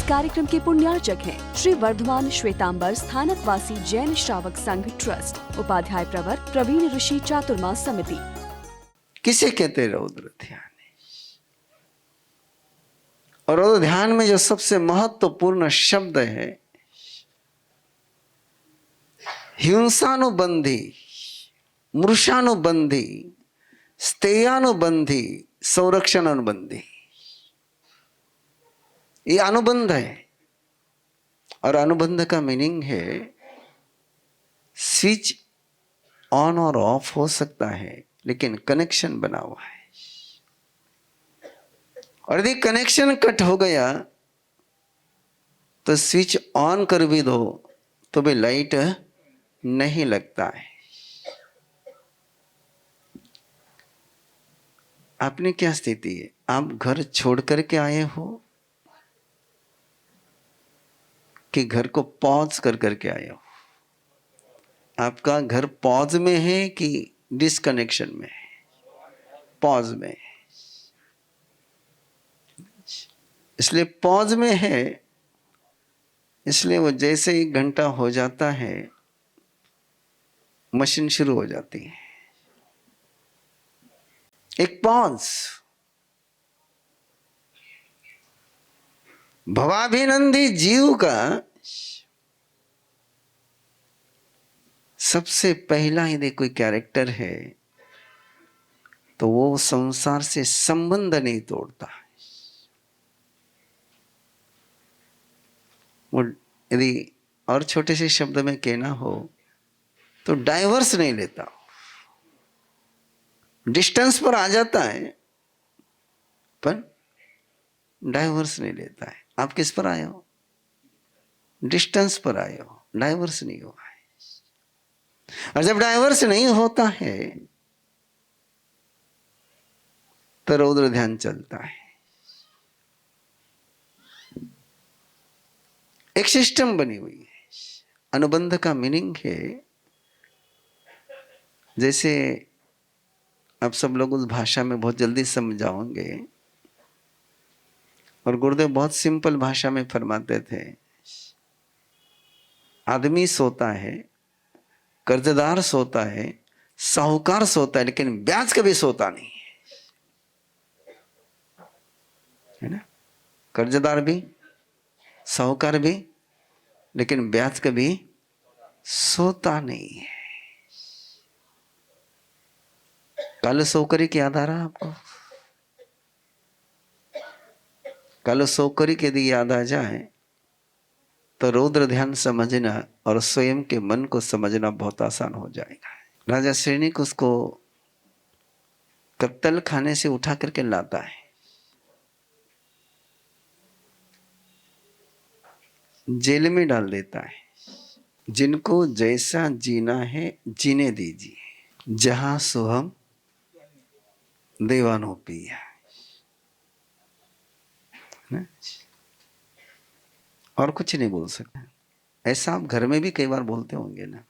कार्यक्रम के पुण्यार्चक हैं श्री वर्धमान श्वेतांबर स्थानकवासी जैन श्रावक संघ ट्रस्ट, उपाध्याय प्रवर प्रवीण ऋषि चातुर्मास समिति। किसे कहते रौद्र ध्यान? और रौद्र ध्यान में जो सबसे महत्वपूर्ण शब्द है हिंसानुबंधी, मृषानुबंधी, स्तेयानुबंधी, संरक्षण अनुबंधी, ये अनुबंध है। और अनुबंध का मीनिंग है स्विच ऑन और ऑफ हो सकता है लेकिन कनेक्शन बना हुआ है। और यदि कनेक्शन कट हो गया तो स्विच ऑन कर भी दो तो भी लाइट नहीं लगता है। आपने क्या स्थिति है? आप घर छोड़ करके आए हो कि घर को पॉज कर करके आए हो? आपका घर पॉज में है कि डिस्कनेक्शन में है? पॉज में है। इसलिए पॉज में है, इसलिए वो जैसे ही घंटा हो जाता है मशीन शुरू हो जाती है। एक पॉज। भवाभिनंदी जीव का सबसे पहला यदि कोई कैरेक्टर है तो वो संसार से संबंध नहीं तोड़ता। वो यदि और छोटे से शब्द में कहना हो तो डाइवर्स नहीं लेता। डिस्टेंस पर आ जाता है पर डाइवर्स नहीं लेता है। आप किस पर आए हो? डिस्टेंस पर आए हो, डाइवर्स नहीं हुआ है। और जब डाइवर्स नहीं होता है तो रौद्र ध्यान चलता है। एक सिस्टम बनी हुई है। अनुबंध का मीनिंग है जैसे आप सब लोग उस भाषा में बहुत जल्दी समझाओगे। और गुरुदेव बहुत सिंपल भाषा में फरमाते थे, आदमी सोता है, कर्जदार सोता है, साहूकार सोता है, लेकिन ब्याज कभी सोता नहीं है ना? कर्जदार भी, साहूकार भी, लेकिन ब्याज कभी सोता नहीं है। कल सोकरी की याद आ रहा आपको? कल सोकरी के यदि याद आ जाए तो रौद्र ध्यान समझना और स्वयं के मन को समझना बहुत आसान हो जाएगा। राजा सैनिक उसको कत्तल खाने से उठा करके लाता है, जेल में डाल देता है। जिनको जैसा जीना है जीने दीजिए, जहां सोहम देवानो पिया। और कुछ नहीं बोल सकते। ऐसा आप घर में भी कई बार बोलते होंगे ना?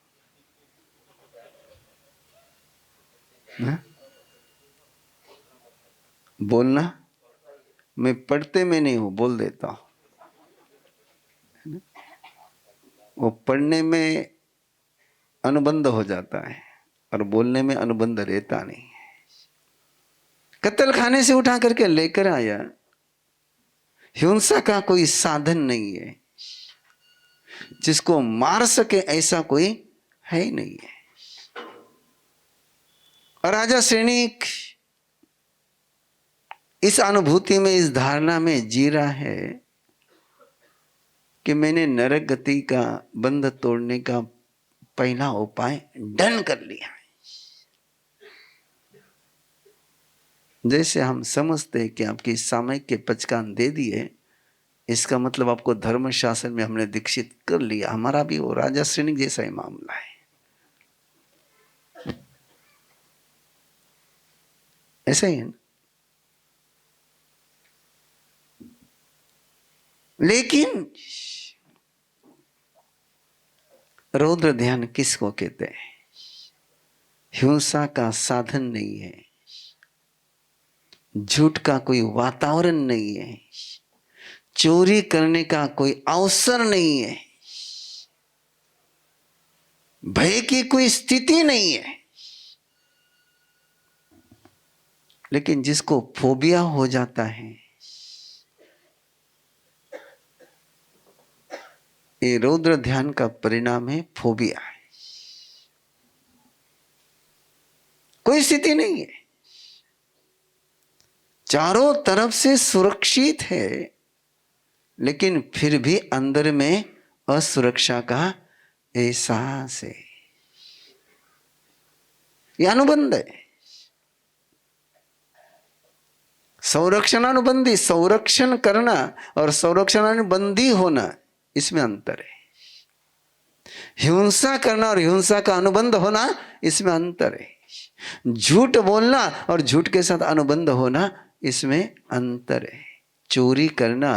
बोलना मैं पढ़ते में नहीं हूं, बोल देता हूं। वो पढ़ने में अनुबंध हो जाता है और बोलने में अनुबंध रहता नहीं है। कत्ल खाने से उठा करके लेकर आया। हिंसा का कोई साधन नहीं है, जिसको मार सके ऐसा कोई है ही नहीं है। और राजा सैनिक इस अनुभूति में, इस धारणा में जी रहा है कि मैंने नरक गति का बंध तोड़ने का पहला उपाय डन कर लिया। जैसे हम समझते हैं कि आपकी सामयिक के पचकान दे दिए, इसका मतलब आपको धर्म शासन में हमने दीक्षित कर लिया। हमारा भी वो राजा सैनिक जैसा ही मामला है। ऐसा ही है ना? लेकिन रौद्र ध्यान किसको कहते हैं? हिंसा का साधन नहीं है, झूठ का कोई वातावरण नहीं है, चोरी करने का कोई अवसर नहीं है, भय की कोई स्थिति नहीं है। लेकिन जिसको फोबिया हो जाता है, ये रौद्र ध्यान का परिणाम है, फोबिया है। कोई स्थिति नहीं है, चारों तरफ से सुरक्षित है, लेकिन फिर भी अंदर में असुरक्षा का एहसास है। यह अनुबंध है। संरक्षणानुबंधी, संरक्षण करना और संरक्षणानुबंधी होना, इसमें अंतर है। हिंसा करना और हिंसा का अनुबंध होना, इसमें अंतर है। झूठ बोलना और झूठ के साथ अनुबंध होना, इसमें अंतर है। चोरी करना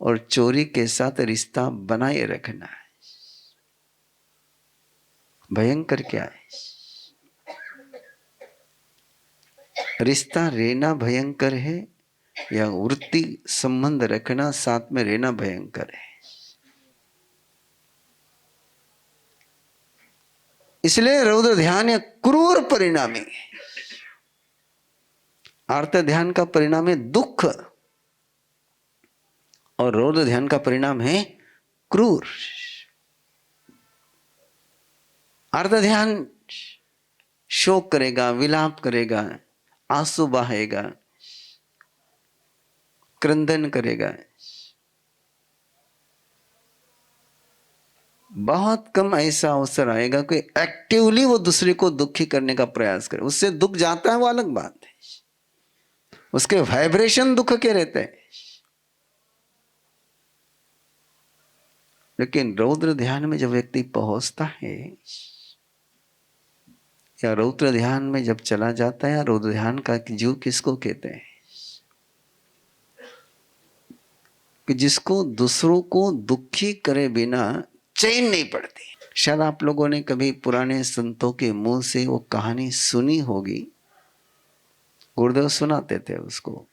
और चोरी के साथ रिश्ता बनाए रखना भयंकर क्या है? रिश्ता रहना भयंकर है या वृत्ति संबंध रखना, साथ में रहना भयंकर है। इसलिए रौद्र ध्यान या क्रूर परिणामी है। आर्त ध्यान का परिणाम है दुख और रौद्र ध्यान का परिणाम है क्रूर। आर्त ध्यान शोक करेगा, विलाप करेगा, आंसू बहाएगा, क्रंदन करेगा। बहुत कम ऐसा अवसर आएगा कि एक्टिवली वो दूसरे को दुखी करने का प्रयास करे। उससे दुख जाता है वो अलग बात है, उसके वाइब्रेशन दुख के रहते हैं। लेकिन रौद्र ध्यान में जब व्यक्ति पहुंचता है या रौद्र ध्यान में जब चला जाता है, रौद्र ध्यान का जीव किसको कहते हैं? कि जिसको दूसरों को दुखी करे बिना चैन नहीं पड़ती। शायद आप लोगों ने कभी पुराने संतों के मुंह से वो कहानी सुनी होगी। गुरुदेव सुनाते थे उसको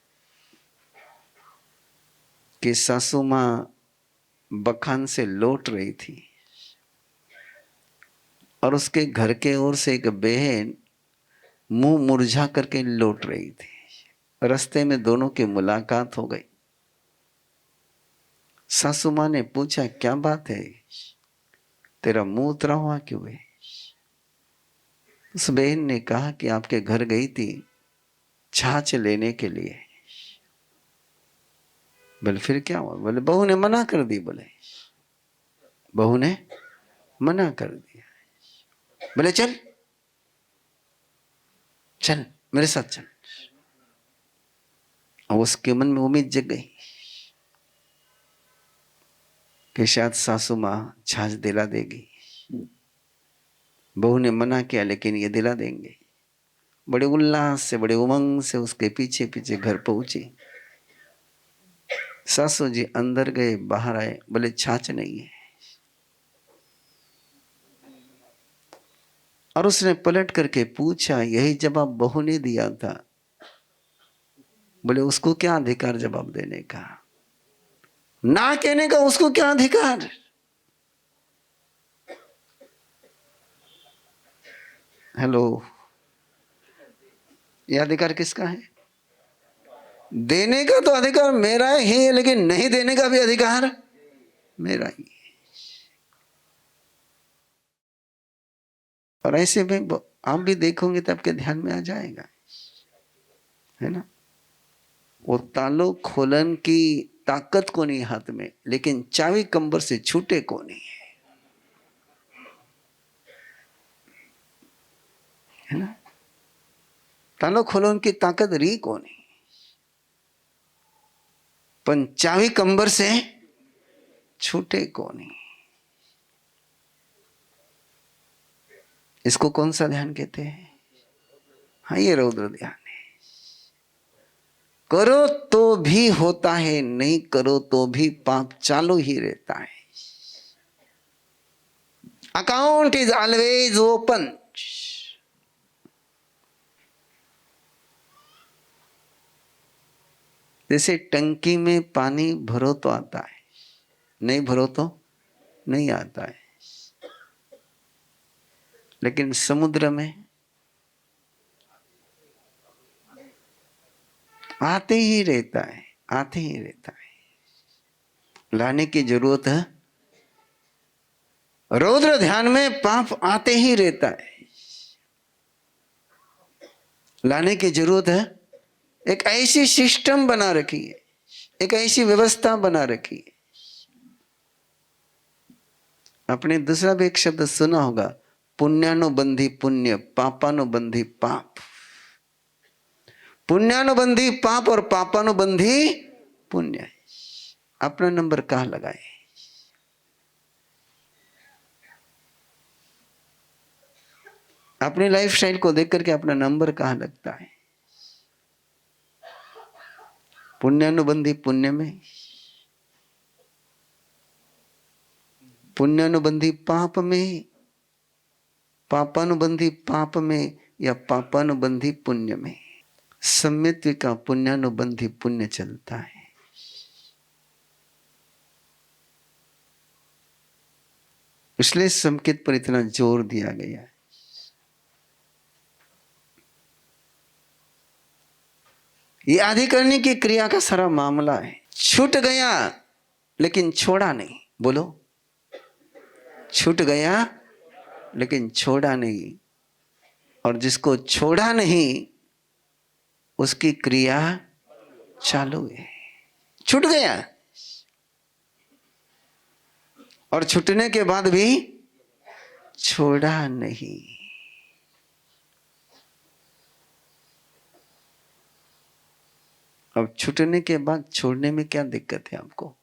कि सासू मां बखान से लौट रही थी और उसके घर के ओर से एक बहन मुंह मुरझा करके लौट रही थी। रास्ते में दोनों की मुलाकात हो गई। सासू मां ने पूछा, क्या बात है, तेरा मुंह उतरा हुआ क्यों है? उस बहन ने कहा कि आपके घर गई थी छाछ लेने के लिए। बोले फिर क्या हुआ? बोले बहू ने मना कर दी। बोले बहू ने मना कर दिया। बोले चल चल मेरे साथ चल। और उसके मन में उम्मीद जग गई कि शायद सासू मां छाछ दिला देगी। बहू ने मना किया लेकिन ये दिला देंगे। बड़े उल्लास से, बड़े उमंग से उसके पीछे पीछे घर पहुंची। सासू जी अंदर गए, बाहर आए, बोले छाछ नहीं है। और उसने पलट करके पूछा, यही जवाब बहू ने दिया था। बोले उसको क्या अधिकार जवाब देने का, ना कहने का उसको क्या अधिकार? हेलो, यह अधिकार किसका है? देने का तो अधिकार मेरा ही है, लेकिन नहीं देने का भी अधिकार मेरा ही है। और ऐसे में आप भी देखोगे तो आपके ध्यान में आ जाएगा, है ना? वो तालों खोलन की ताकत को नहीं हाथ में, लेकिन चाबी कंबर से छूटे को नहीं है ना? तालों खोलन की ताकत री को नहीं, पण चाबी कंबर से छूटे को नहीं। इसको कौन सा ध्यान कहते हैं? हाँ, ये रौद्र ध्यान है। करो तो भी होता है, नहीं करो तो भी पाप चालू ही रहता है। Account is always open. जैसे टंकी में पानी भरो तो आता है, नहीं भरो तो नहीं आता है। लेकिन समुद्र में आते ही रहता है, आते ही रहता है, लाने की जरूरत है। रौद्र ध्यान में पाप आते ही रहता है, लाने की जरूरत है। एक ऐसी सिस्टम बना रखी है, एक ऐसी व्यवस्था बना रखी है। आपने दूसरा भी एक शब्द सुना होगा, पुण्यानुबंधी पुण्य, पापानुबंधी पाप। पुण्यानुबंधी पाप और पापानुबंधी पुण्य। अपना नंबर कहां लगाए? अपनी लाइफ स्टाइल को देख करके अपना नंबर कहां लगता है? पुण्यानुबंधी पुण्य में, पुण्यानुबंधी पाप में, पापानुबंधी पाप में, या पापानुबंधी पुण्य में? सम्मित्व का पुण्यानुबंधी पुण्य चलता है। इसलिए संकेत पर इतना जोर दिया गया है। ये आधिकरणी की क्रिया का सारा मामला है। छूट गया लेकिन छोड़ा नहीं। बोलो, छूट गया लेकिन छोड़ा नहीं। और जिसको छोड़ा नहीं उसकी क्रिया चालू है। छूट गया और छूटने के बाद भी छोड़ा नहीं। अब छूटने के बाद छोड़ने में क्या दिक्कत है आपको?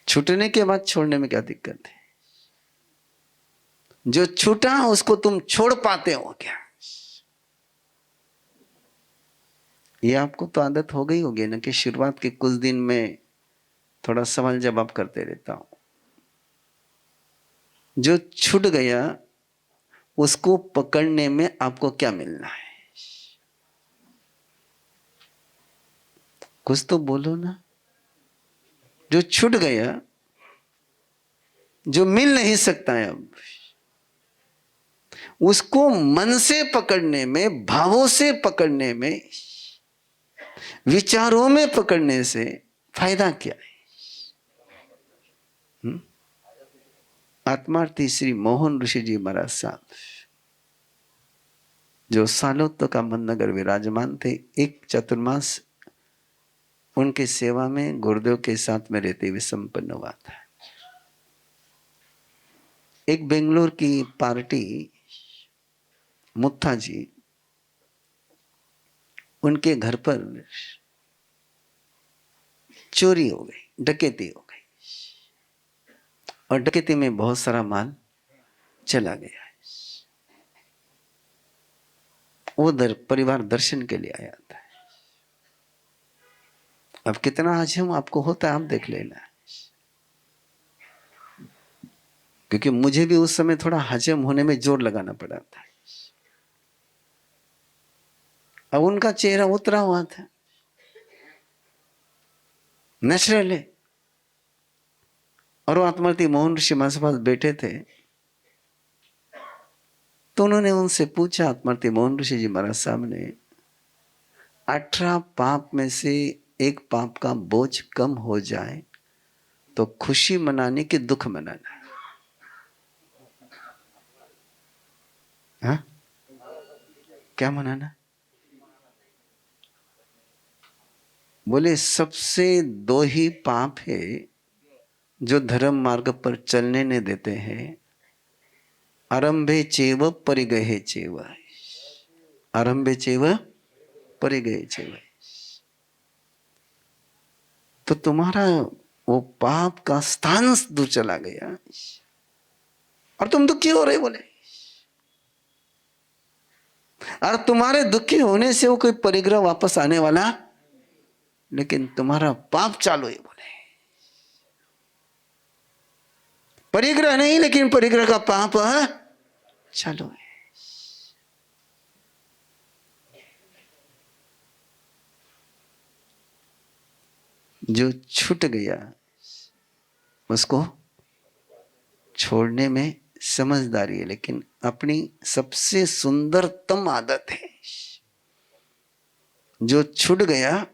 छूटने के बाद छोड़ने में क्या दिक्कत है? जो छूटा उसको तुम छोड़ पाते हो क्या? ये आपको तो आदत हो गई होगी ना कि शुरुआत के कुछ दिन में थोड़ा सवाल जवाब करते रहता हूं। जो छूट गया उसको पकड़ने में आपको क्या मिलना है? कुछ तो बोलो ना। जो छूट गया, जो मिल नहीं सकता है, अब उसको मन से पकड़ने में, भावों से पकड़ने में, विचारों में पकड़ने से फायदा क्या है? आत्मार्थी श्री मोहन ऋषि जी महाराज साहब, जो सालों तक अहमदनगर विराजमान थे, एक चतुर्मास उनकी सेवा में गुरुदेव के साथ में रहते हुए संपन्न हुआ था। एक बेंगलोर की पार्टी, मुत्था जी, उनके घर पर चोरी हो गई, डकैती हो गई, और डकैती में बहुत सारा माल चला गया। वो परिवार दर्शन के लिए आया था। अब कितना हजम आपको होता है आप देख लेना, क्योंकि मुझे भी उस समय थोड़ा हजम होने में जोर लगाना पड़ा था। अब उनका चेहरा उतरा हुआ था, नेचुरल है। और वो आत्मार्थी मोहन ऋषि महाराज के पास बैठे थे, तो उन्होंने उनसे पूछा, आत्मार्थी मोहन ऋषि जी महाराज साहब ने, 18 पाप में से एक पाप का बोझ कम हो जाए तो खुशी मनाने की दुख मनाना। हाँ? क्या मनाना? बोले सबसे 2 ही पाप है जो धर्म मार्ग पर चलने नहीं देते हैं। आरंभे चेव परिगहे चेव, आरंभे चेव परिगहे चेव। तो तुम्हारा वो पाप का स्थान दूर चला गया और तुम दुखी हो रहे। बोले, और तुम्हारे दुखी होने से वो कोई परिग्रह वापस आने वाला, लेकिन तुम्हारा पाप चालू है। बोले, परिग्रह नहीं, लेकिन परिग्रह का पाप चालू है। जो छूट गया उसको छोड़ने में समझदारी है, लेकिन अपनी सबसे सुंदरतम आदत है। जो छूट गया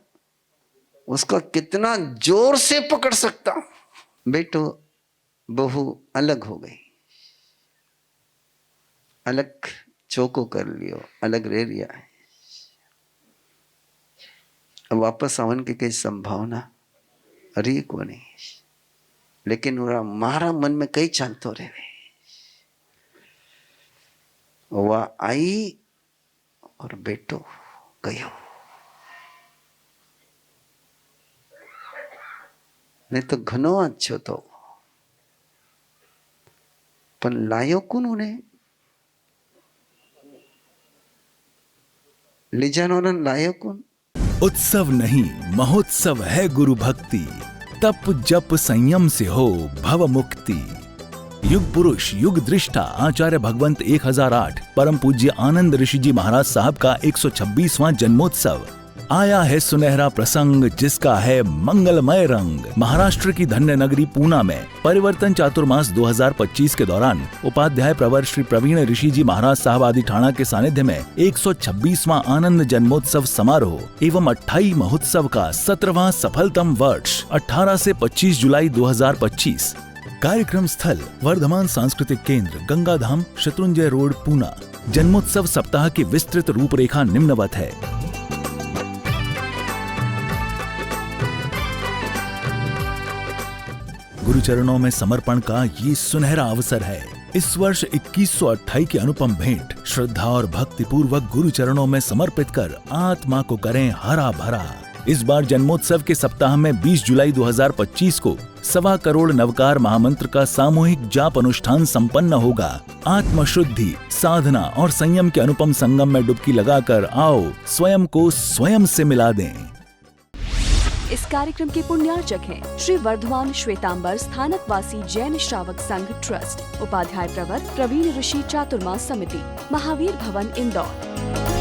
उसका कितना जोर से पकड़ सकता हूं। बेटो बहू अलग हो गई, अलग चौको कर लियो, अलग रह लिया है। अब वापस आवन की कई संभावना रही को नहीं, लेकिन मारा मन में कई चालतो रहे। वह आई और बेटो गयो, नहीं तो घनो अच्छो तो पण लायो कौन उन्हें ले जानो न लायो कौन। उत्सव नहीं महोत्सव है गुरु भक्ति, तप जप संयम से हो भव मुक्ति। युग पुरुष युग दृष्टा आचार्य भगवंत 1008 परम पूज्य आनंद ऋषि जी महाराज साहब का 126वां जन्मोत्सव आया है सुनहरा प्रसंग, जिसका है मंगलमय रंग। महाराष्ट्र की धन्य नगरी पूना में परिवर्तन चातुर्मास 2025 के दौरान उपाध्याय प्रवर श्री प्रवीण ऋषि जी महाराज साहब आदि ठाणा के सानिध्य में 126वां आनंद जन्मोत्सव समारोह एवं अट्ठाई महोत्सव का 17वां सफलतम वर्ष 18 से 25 जुलाई 2025। कार्यक्रम स्थल वर्धमान सांस्कृतिक केंद्र गंगाधाम शत्रुंजय रोड पूना। जन्मोत्सव सप्ताह की विस्तृत रूपरेखा निम्नवत है। गुरुचरणों में समर्पण का ये सुनहरा अवसर है। इस वर्ष 2128 की अनुपम भेंट श्रद्धा और भक्ति पूर्वक गुरुचरणों में समर्पित कर आत्मा को करें हरा भरा। इस बार जन्मोत्सव के सप्ताह में 20 जुलाई 2025 को 1.25 करोड़ नवकार महामंत्र का सामूहिक जाप अनुष्ठान संपन्न होगा। आत्मशुद्धि, साधना और संयम के अनुपम संगम में डुबकी लगाकर आओ स्वयं को स्वयं से मिला दें। इस कार्यक्रम के पुण्यार्चक हैं श्री वर्धमान श्वेतांबर स्थानकवासी जैन श्रावक संघ ट्रस्ट, उपाध्याय प्रवर प्रवीण ऋषि चातुर्मास समिति, महावीर भवन इंदौर।